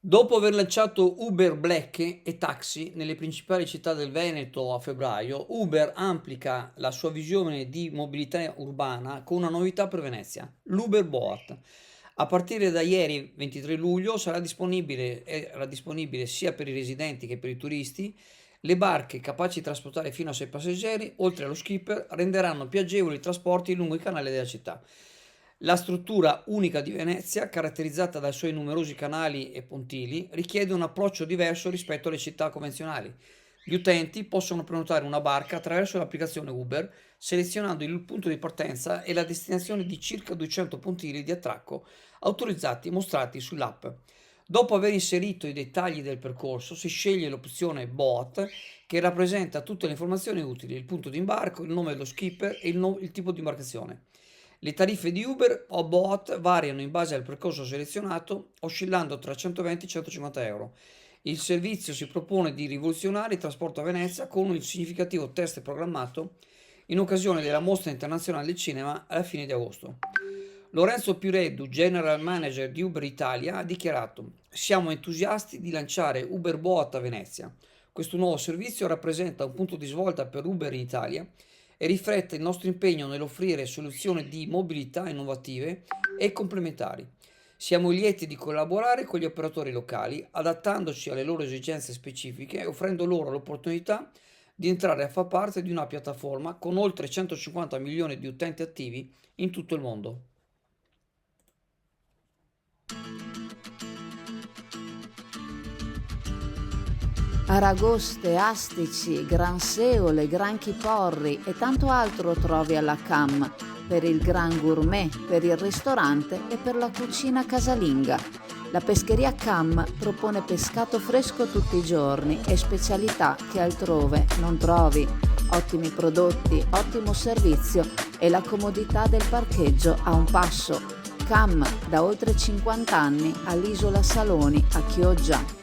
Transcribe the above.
Dopo aver lanciato Uber Black e taxi nelle principali città del Veneto a febbraio, Uber amplica la sua visione di mobilità urbana con una novità per Venezia, l'Uber Boat. A partire da ieri 23 luglio era disponibile sia per i residenti che per i turisti. Le barche capaci di trasportare fino a 6 passeggeri, oltre allo skipper, renderanno più agevoli i trasporti lungo i canali della città. La struttura unica di Venezia, caratterizzata dai suoi numerosi canali e pontili, richiede un approccio diverso rispetto alle città convenzionali. Gli utenti possono prenotare una barca attraverso l'applicazione Uber, selezionando il punto di partenza e la destinazione di circa 200 pontili di attracco autorizzati e mostrati sull'app. Dopo aver inserito i dettagli del percorso, si sceglie l'opzione Boat, che rappresenta tutte le informazioni utili: il punto di imbarco, il nome dello skipper e il tipo di imbarcazione. Le tariffe di Uber o Boat variano in base al percorso selezionato, oscillando tra 120 e 150 euro. Il servizio si propone di rivoluzionare il trasporto a Venezia con un significativo test programmato in occasione della Mostra Internazionale del Cinema alla fine di agosto. Lorenzo Pireddu, General Manager di Uber Italia, ha dichiarato: "Siamo entusiasti di lanciare Uber Boat a Venezia. Questo nuovo servizio rappresenta un punto di svolta per Uber in Italia e riflette il nostro impegno nell'offrire soluzioni di mobilità innovative e complementari. Siamo lieti di collaborare con gli operatori locali, adattandoci alle loro esigenze specifiche e offrendo loro l'opportunità di entrare a far parte di una piattaforma con oltre 150 milioni di utenti attivi in tutto il mondo." Aragoste, astici, granseole, granchi porri e tanto altro trovi alla CAM, per il gran gourmet, per il ristorante e per la cucina casalinga. La pescheria CAM propone pescato fresco tutti i giorni e specialità che altrove non trovi. Ottimi prodotti, ottimo servizio e la comodità del parcheggio a un passo. CAM da oltre 50 anni all'Isola Saloni a Chioggia.